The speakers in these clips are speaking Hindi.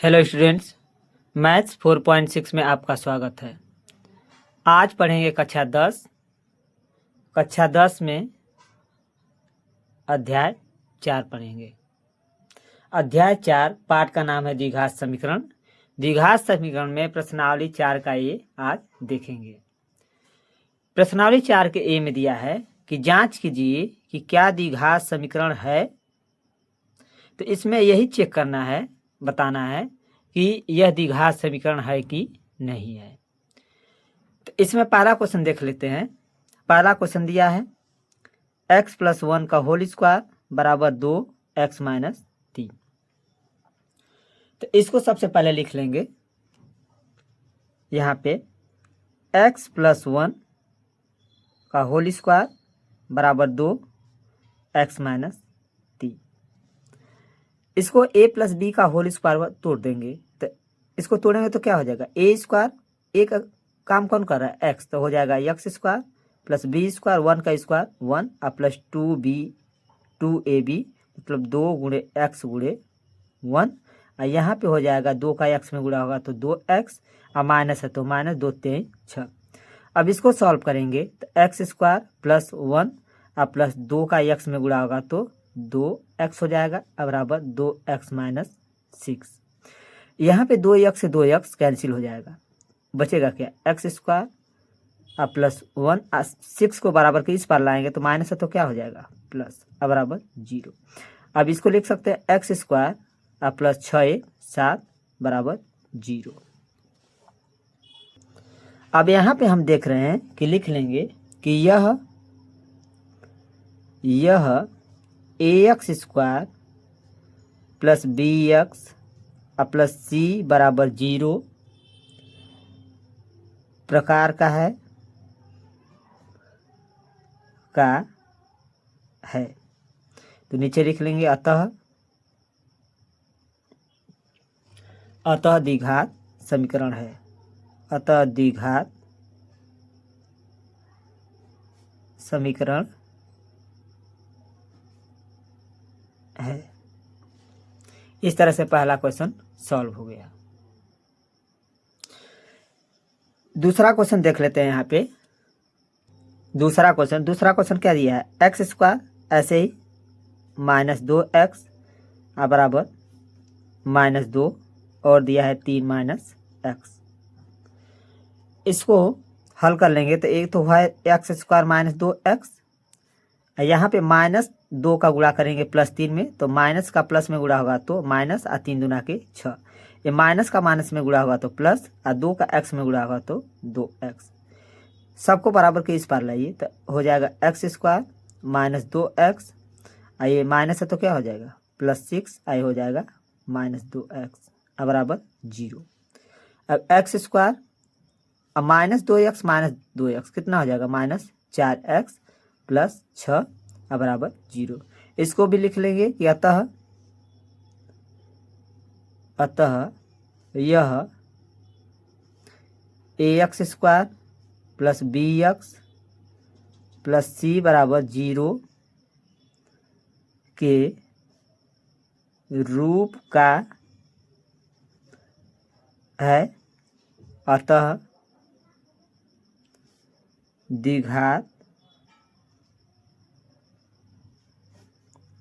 हेलो स्टूडेंट्स, मैथ्स 4.6 में आपका स्वागत है। आज पढ़ेंगे कक्षा 10 में अध्याय 4 पढ़ेंगे। अध्याय 4 पाठ का नाम है द्विघात समीकरण। द्विघात समीकरण में प्रश्नावली 4 का ये आज देखेंगे। प्रश्नावली 4 के ए में दिया है कि जांच कीजिए कि क्या द्विघात समीकरण है। तो इसमें यही चेक करना है, बताना है कि यह द्विघात समीकरण है कि नहीं है। तो इसमें पहला क्वेश्चन देख लेते हैं। पहला क्वेश्चन दिया है x+1 का होल स्क्वायर बराबर 2x - 3। तो इसको सबसे पहले लिख लेंगे यहाँ पे x+1 का होल स्क्वायर बराबर 2x - 3। इसको a+b का होल स्क्वायर तोड़ देंगे। तो इसको तोड़ेंगे तो क्या हो जाएगा, a स्क्वायर, ए का काम कौन कर रहा है x, तो हो जाएगा x square plus b square, 1 का स्क्वायर 1 और प्लस 2ab मतलब 2 गुणे x गुणे 1। और यहाँ पे हो जाएगा 2 का x में गुणा होगा तो 2x और माइनस है तो माइनस 2 3 6। अब इसको सॉल्व करेंगे तो x स्क्वायर प्लस 1 और प्लस 2 का x में गुणा होगा तो 2x हो जाएगा बराबर 2x - 6। यहाँ पे 2x से 2x कैंसिल हो जाएगा, बचेगा क्या x स्क्वायर और प्लस 1 और 6 को बराबर के इस पर लाएंगे तो माइनस है तो क्या हो जाएगा प्लस बराबर 0। अब इसको लिख सकते हैं x स्क्वायर और प्लस 6 7 बराबर 0। अब यहाँ पे हम देख रहे हैं कि लिख लेंगे कि यह ax स्क्वायर प्लस bx और प्लस c बराबर 0 प्रकार का है। तो नीचे लिख लेंगे अतः द्विघात समीकरण है। अतः द्विघात समीकरण है। इस तरह से पहला क्वेश्चन सॉल्व हो गया। दूसरा क्वेश्चन देख लेते हैं। यहाँ पे दूसरा क्वेश्चन क्या दिया है, एक्स स्क्वायर ऐसे ही -2x बराबर -2 और दिया है 3 - x। इसको हल कर लेंगे तो एक तो है एक्स स्क्वायर -2x, यहाँ पे -2 का गुणा करेंगे +3 में तो माइनस का प्लस में गुणा होगा तो माइनस और 3 दूना के 6। ये माइनस का माइनस में गुणा होगा तो प्लस और 2 का x में गुणा होगा तो 2x। सबको बराबर के इस पार लाइए तो हो जाएगा x स्क्वायर -2x और ये माइनस है तो क्या हो जाएगा +6 और हो जाएगा -2x बराबर 0। अब x स्क्वायर और -2x कितना हो जाएगा -4x प्लस 6 बराबर 0। इसको भी लिख लेंगे कि अतः यह ax square plus bx plus c बराबर 0 के रूप का है। अतः द्विघात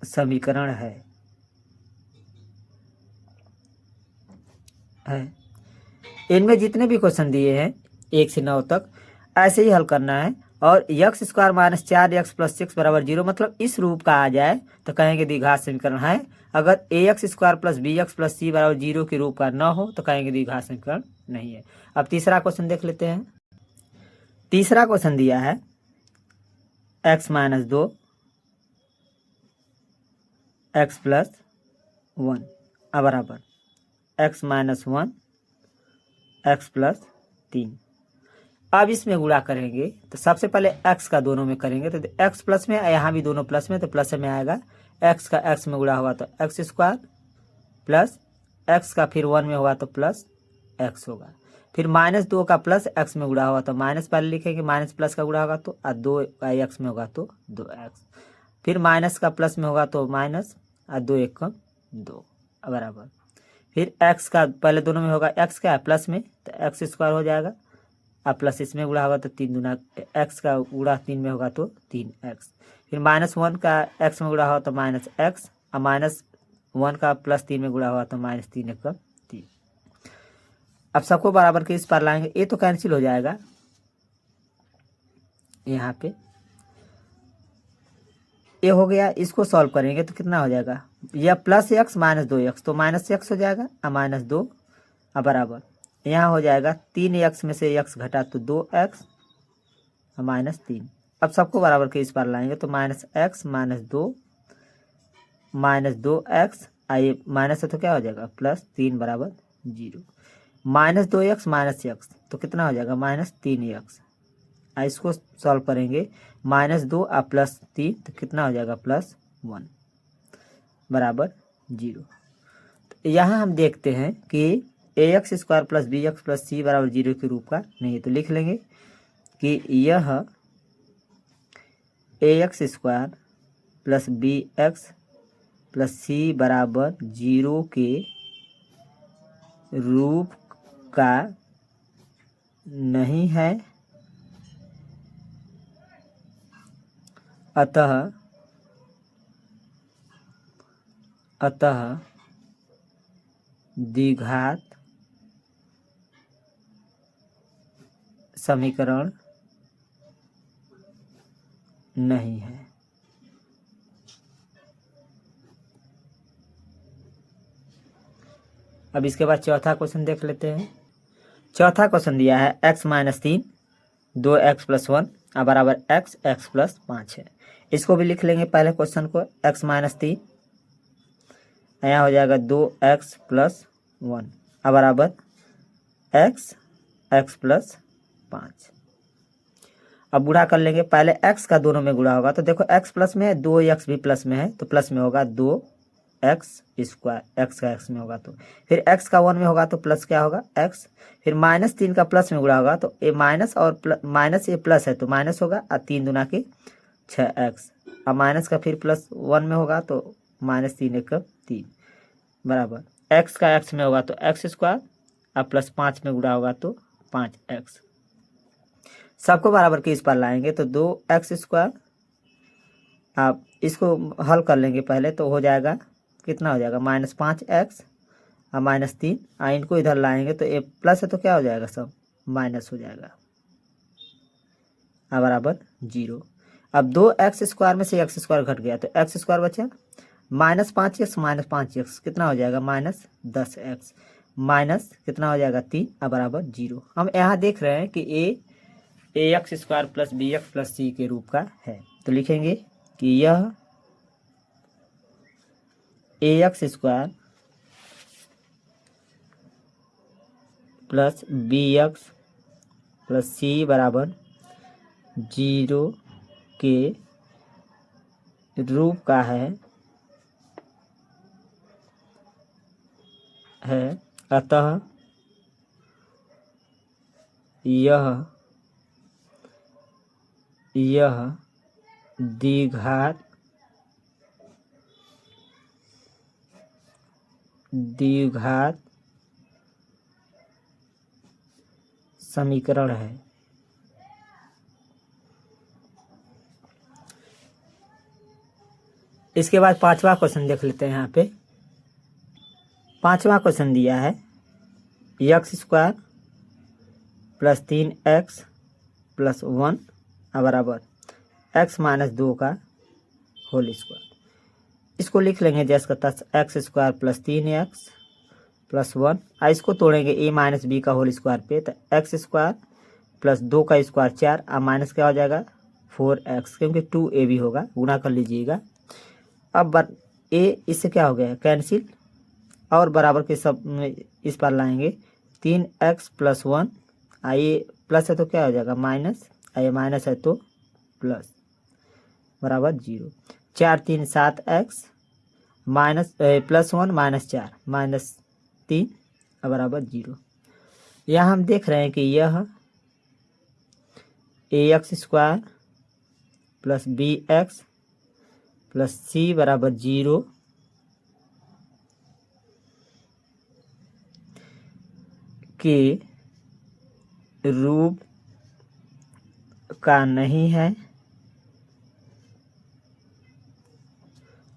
समीकरण है। इनमें जितने भी क्वेश्चन दिए हैं 1 से 9 तक ऐसे ही हल करना है। और x स्क्वायर -4x प्लस 6 बराबर 0 मतलब इस रूप का आ जाए तो कहेंगे द्विघात समीकरण है। अगर ax square plus bx plus c बराबर 0 के रूप का न हो तो कहेंगे द्विघात समीकरण नहीं है। अब तीसरा क्वेश्चन देख लेते हैं। तीसरा क्वेश्चन दिया है x - 2 x प्लस 1 बराबर x - 1 x प्लस 3। अब इसमें गुणा करेंगे तो सबसे पहले x का दोनों में करेंगे तो x प्लस में, यहाँ भी दोनों प्लस में तो प्लस में आएगा। x का x में गुणा होगा तो x स्क्वायर प्लस x का फिर 1 में होगा तो प्लस x होगा। फिर -2 का प्लस x में गुणा होगा तो माइनस पहले लिखेंगे, माइनस प्लस का गुणा होगा तो 2 का x में होगा तो 2x। फिर माइनस का प्लस में होगा तो माइनस और 2 1 2 बराबर फिर एक्स का पहले दोनों में होगा एक्स का प्लस में तो एक्स स्क्वायर हो जाएगा, और प्लस इसमें गुणा होगा तो 3 दूना एक्स का गुणा 3 में होगा तो 3x। फिर -1 का एक्स में गुणा होगा तो -x, और -1 का +3 में गुणा होगा तो -3 1 3। अब सबको बराबर के इस पार लाएंगे, ये तो कैंसिल हो जाएगा यहाँ पे, ये हो गया। इसको सॉल्व करेंगे तो कितना हो जाएगा, यह +x -2x तो -x हो जाएगा, और -2 और बराबर यहाँ हो जाएगा 3x में से x घटा तो 2x और -3। अब सबको बराबर के इस पार लाएंगे तो -x -2x, आइए माइनस है तो क्या हो जाएगा +3 बराबर 0। -2x -x तो कितना हो जाएगा -3x। इसको सॉल्व करेंगे -2 और +3 तो कितना हो जाएगा +1 बराबर 0। तो यहाँ हम देखते हैं कि ax² + bx + c बराबर 0 के रूप का नहीं है, तो लिख लेंगे कि यह ax² + bx + c बराबर 0 के रूप का नहीं है, अतः द्विघात समीकरण नहीं है। अब इसके बाद चौथा क्वेश्चन देख लेते हैं। चौथा क्वेश्चन दिया है x - 3 2x + 1 बराबर x + 5 है। इसको भी लिख लेंगे पहले क्वेश्चन को, x - 3 यहाँ हो जाएगा 2x + 1 बराबर x + 5। अब गुणा कर लेंगे, पहले x का दोनों में गुणा होगा तो देखो x प्लस में है, 2x भी प्लस में है तो प्लस में होगा 2x², x का x में होगा तो, फिर x का 1 में होगा तो प्लस क्या होगा x, फिर -3 का प्लस में गुणा होगा तो ये माइनस और माइनस ये प्लस है तो माइनस होगा, और 3 दूना के 6x, और माइनस का फिर +1 में होगा तो -3 1 3 बराबर x का x में होगा तो x² और +5 में गुणा होगा तो 5x। सबको बराबर के इस पर लाएंगे तो 2x², आप इसको हल कर लेंगे पहले तो हो जाएगा कितना हो जाएगा -5x और -3, इनको इधर लाएंगे तो ये प्लस है तो क्या हो जाएगा सब माइनस हो जाएगा बराबर 0। अब 2x² में से x² घट गया तो x² बचा, -5x -5x कितना हो जाएगा -10x, माइनस कितना हो जाएगा 3 बराबर 0। हम यहाँ देख रहे हैं कि ax² + bx + c के रूप का है, तो लिखेंगे कि यह ax² + bx + c बराबर 0 के रूप का है, अतः यह द्विघात समीकरण है। इसके बाद पांचवा क्वेश्चन देख लेते हैं। यहाँ पे पांचवा क्वेश्चन दिया है x² + 3x + 1 बराबर x - 2 का होल स्क्वायर। इसको लिख लेंगे जैसे का x² + 3x + 1, इसको तोड़ेंगे a - b का होल स्क्वायर पे तो x² + 2 का स्क्वायर 4 और माइनस क्या हो जाएगा 4x, क्योंकि 2a भी होगा, गुणा कर लीजिएगा। अब a इससे क्या हो गया कैंसिल, और बराबर के सब इस पर लाएंगे 3x + 1, ये प्लस है तो क्या हो जाएगा माइनस, ये माइनस है तो प्लस बराबर 0। 4 3 7x +1 -4 -3 बराबर 0। यहाँ हम देख रहे हैं कि यह ax² + bx + c बराबर 0 के रूप का नहीं है,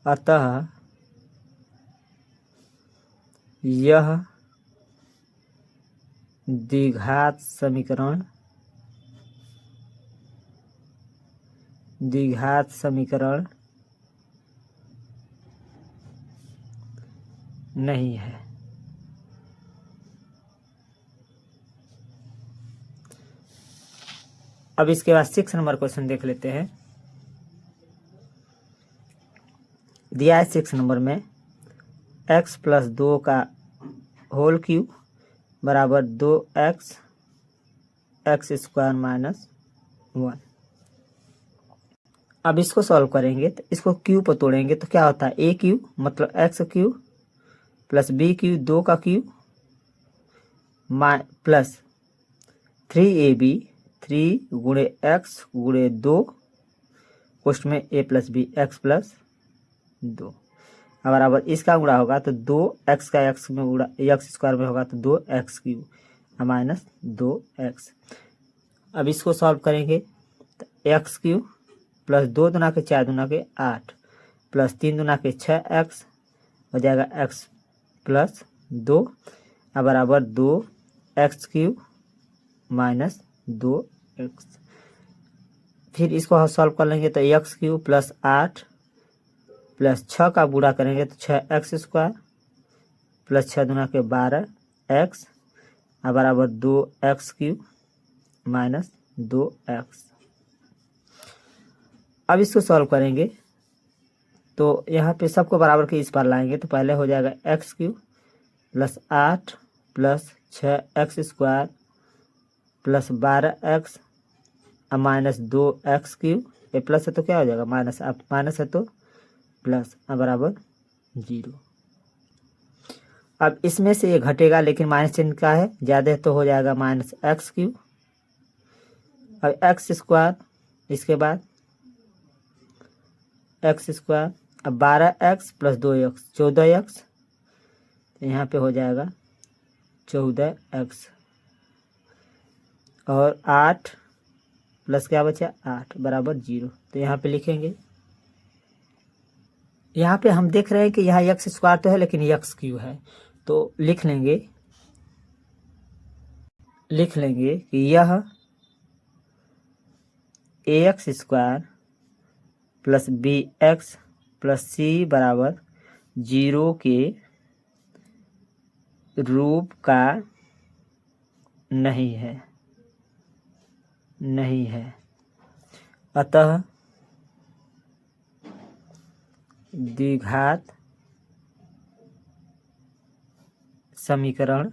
अतः यह द्विघात समीकरण नहीं है। अब इसके बाद 6 नंबर क्वेश्चन देख लेते हैं। दिया है 6 नंबर में x प्लस 2 का होल क्यूब बराबर 2x x स्क्वायर माइनस 1। अब इसको सॉल्व करेंगे तो इसको क्यूब पर तोड़ेंगे तो क्या होता है, ए क्यूब मतलब x cube plus B cube 2 का क्यूब प्लस 3ab 3 गुणे x गुणे 2 कोष्ठ में a plus B x plus 2 बराबर इसका गुणा होगा तो 2x का x में गुणा x स्क्वायर में होगा तो 2x क्यूब माइनस 2x। अब इसको सॉल्व करेंगे तो x क्यूब प्लस 2 दूना के 4 दूना के 8 प्लस 3 दूना के 6x हो जाएगा x प्लस 2 बराबर 2x क्यूब माइनस 2x। फिर इसको सॉल्व कर लेंगे तो x क्यूब प्लस 8 प्लस 6 का गुणा करेंगे तो 6x स्क्वायर प्लस 6 दूना के 12x बराबर 2x क्यूब माइनस 2x। अब इसको सॉल्व करेंगे तो यहाँ पे सबको बराबर के इस पार लाएंगे तो पहले हो जाएगा x cube plus 8 plus 6x square plus 12x minus 2x cube. ये प्लस है तो क्या हो जाएगा माइनस, अब माइनस है तो प्लस बराबर 0। अब इसमें से ये घटेगा लेकिन माइनस चिन्ह का है, ज़्यादा है तो हो जाएगा माइनस x क्यूब। अब x स्क्वायर इसके बाद x स्क्वायर अब 12x प्लस 2x 14x तो यहाँ पे हो जाएगा 14x और 8 प्लस क्या बचा 8 बराबर 0। तो यहाँ पे लिखेंगे, यहाँ पे हम देख रहे हैं कि यहाँ x स्क्वायर तो है लेकिन x क्यूब है तो लिख लेंगे कि यह ax square plus bx plus c बराबर 0 के रूप का नहीं है, अतः द्विघात समीकरण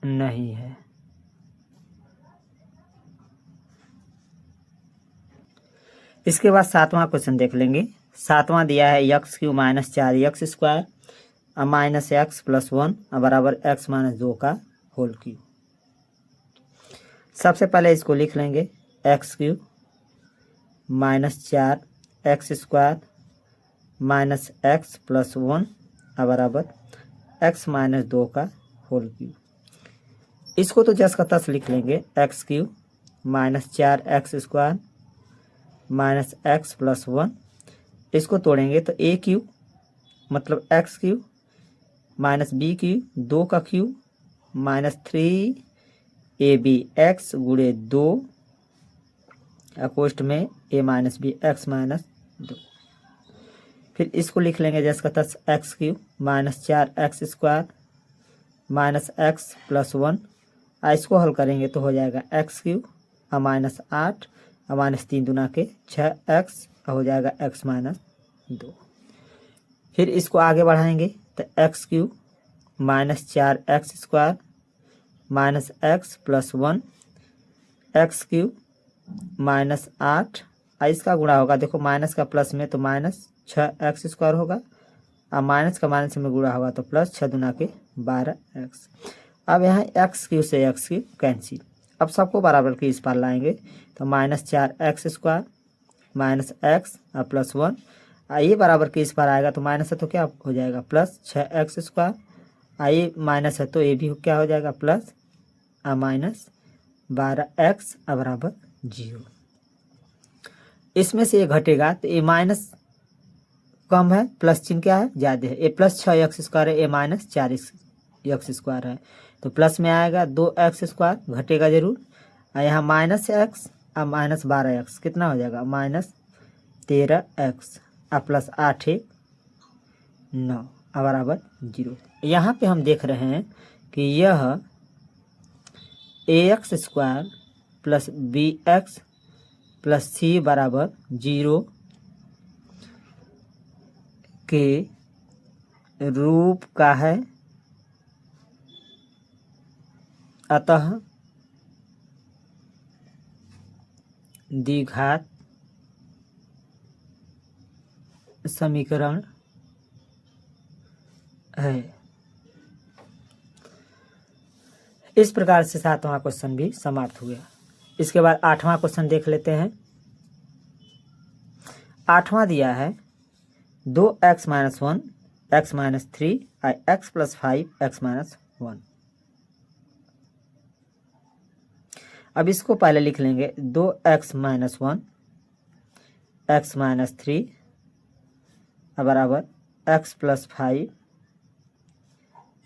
नहीं है। इसके बाद 7वां क्वेश्चन देख लेंगे। 7वां दिया है x cube minus 4x square minus x plus 1 बराबर x माइनस 2 का होल क्यूब। सबसे पहले इसको लिख लेंगे x cube minus 4x square minus x plus 1 बराबर x माइनस 2 का होल क्यूब। इसको तो जस का तस लिख लेंगे x cube minus 4x square minus x plus 1। इसको तोड़ेंगे तो a क्यूब मतलब x cube minus b cube 2 का क्यूब माइनस 3ab x गुणे 2 अकोष्ठ में a minus b x minus 2। फिर इसको लिख लेंगे जैसे का तस x cube minus 4x square minus x plus 1। इसको हल करेंगे तो हो जाएगा x क्यूब माइनस 8 माइनस 3 दूना के 6x हो जाएगा x माइनस 2। फिर इसको आगे बढ़ाएंगे तो x cube minus 4x square minus x plus 1 x cube minus 8 इसका गुणा होगा, देखो माइनस का प्लस में तो माइनस 6x स्क्वायर होगा और माइनस का माइनस में गुणा होगा तो प्लस 6 दूना के 12x। अब यहाँ x क्यूब से x क्यूब कैंसिल। अब सबको बराबर के इस पार लाएंगे तो minus 4x square minus x और प्लस 1 ये बराबर के इस पार आएगा तो माइनस है तो क्या हो जाएगा प्लस 6x स्क्वायर आई माइनस है तो ये भी क्या हो जाएगा प्लस माइनस 12x बराबर 0। इसमें से ये घटेगा तो ए माइनस कम है, प्लस चिन्ह क्या है ज़्यादा है। ए प्लस 6x² है, ए माइनस 4x² है, तो प्लस में आएगा 2x², घटेगा जरूर। और यहाँ माइनस एक्स और माइनस 12x कितना हो जाएगा माइनस 13x और प्लस 8 1 9 बराबर 0। यहाँ पे हम देख रहे हैं कि यह ax² plus bx plus c बराबर 0 के रूप का है, अतः द्विघात समीकरण है। इस प्रकार से 7वां क्वेश्चन भी समाप्त हुआ। इसके बाद 8वां क्वेश्चन देख लेते हैं। 8वां दिया है 2x - 1 x - 3 और x + 5 x - 1। अब इसको पहले लिख लेंगे 2x - 1 x - 3 बराबर x + 5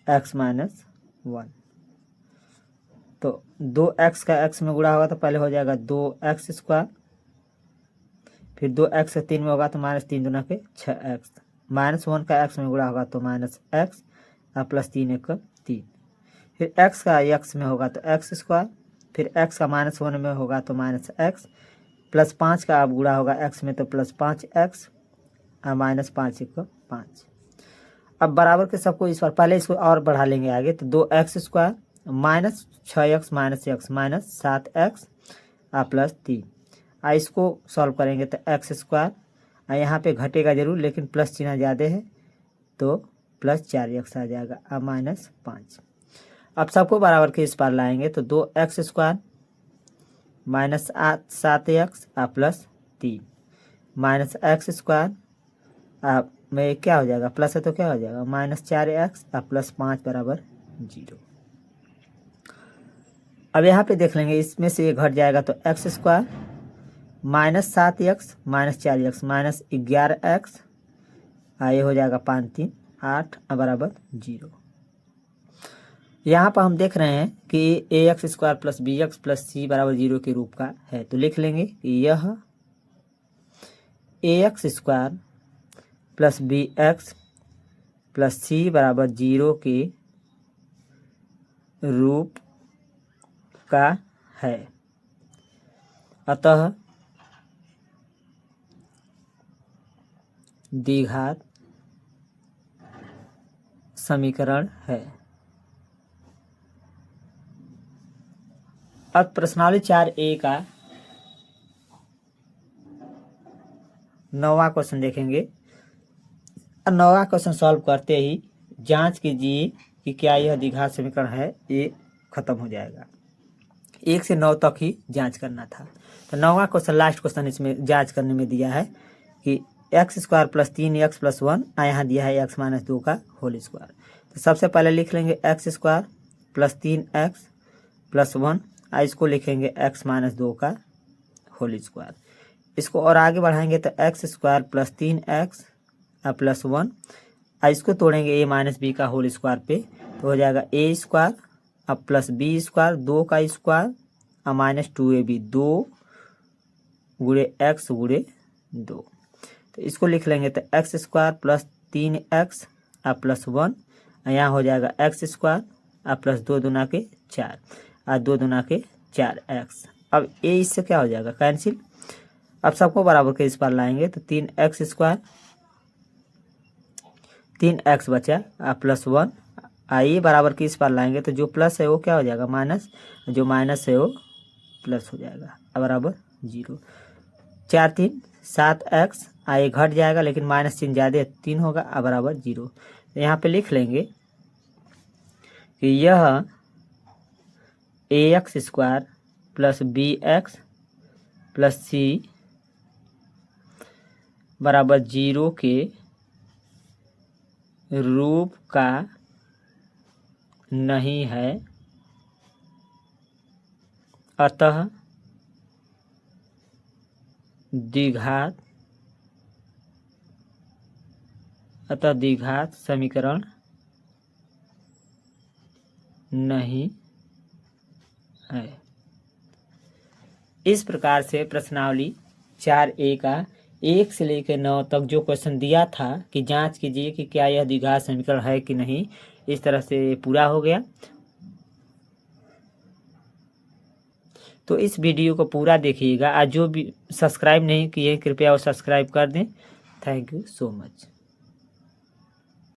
x - 1। तो 2x का x में गुणा होगा तो पहले हो जाएगा 2x², फिर 2x से 3 में होगा तो -3 दूना के 6x, -1 का x में गुणा होगा तो -x और प्लस 3 1 3, फिर x का x में होगा तो x², फिर x का -1 में होगा तो -x, प्लस 5 का अब गुणा होगा x में तो प्लस 5x और -5 1 5। अब बराबर के सबको इस बार पहले इसको और बढ़ा लेंगे आगे, तो 2x² -6x -x -7x और प्लस 3। इसको सॉल्व करेंगे तो x², और यहाँ पे घटेगा जरूर लेकिन प्लस चिन्ह ज़्यादा है तो प्लस 4x आ जाएगा और -5। अब सबको बराबर के इस पार लाएंगे तो 2x² -7x और प्लस 3 -x² में क्या हो जाएगा प्लस है तो क्या हो जाएगा -4x और प्लस 5 बराबर 0। अब यहाँ पे देख लेंगे इसमें से ये घट जाएगा तो x² -7x -4x -11x, ये हो जाएगा 5 3 8 बराबर 0। यहाँ पर हम देख रहे हैं कि ax² plus bx plus c बराबर 0 के रूप का है, तो लिख लेंगे कि यह ax² plus bx plus c बराबर 0 के रूप का है, अतः द्विघात समीकरण है। अब प्रश्नावली 4A का 9वां क्वेश्चन देखेंगे। 9वां क्वेश्चन सॉल्व करते ही जांच कीजिए कि क्या यह द्विघात समीकरण है, ये खत्म हो जाएगा। 1 से 9 तक ही जांच करना था। तो 9वां क्वेश्चन लास्ट क्वेश्चन इसमें जांच करने में दिया है कि x² प्लस 3x प्लस 1, यहाँ दिया है x - 2 का होल स्क्वायर। तो सबसे पहले लिख लेंगे x² प्लस 3x प्लस 1, इसको लिखेंगे x - 2 का होल स्क्वायर। इसको और आगे बढ़ाएंगे तो x² प्लस 3x प्लस 1, इसको तोड़ेंगे a - b का होल स्क्वायर पे, तो हो जाएगा a² अब प्लस b² 2 का स्क्वायर और -2ab 2 गुणे x गुणे 2। तो इसको लिख लेंगे तो x² प्लस 3x प्लस 1, यहाँ हो जाएगा x² प्लस 2 दूना के 4 और 2 दूना के 4x। अब ये इससे क्या हो जाएगा कैंसिल। अब सबको बराबर के इस पर लाएंगे तो 3x² 3x बचा प्लस 1, ये बराबर के इस पर लाएंगे तो जो प्लस है वो क्या हो जाएगा माइनस, जो माइनस है वो प्लस हो जाएगा बराबर 0। 4 3 7x, ये घट जाएगा लेकिन माइनस चिन्ह ज़्यादा 3 होगा बराबर 0। तो यहाँ पे लिख लेंगे कि यह ax² plus bx plus c बराबर 0 के रूप का नहीं है, अतः द्विघात समीकरण नहीं है। इस प्रकार से प्रश्नावली 4A का 1 से लेकर 9 तक जो क्वेश्चन दिया था कि जांच कीजिए कि क्या यह द्विघात समीकरण है कि नहीं, इस तरह से पूरा हो गया। तो इस वीडियो को पूरा देखिएगा। आज जो भी सब्सक्राइब नहीं किए कृपया वो सब्सक्राइब कर दें। Thank you so much.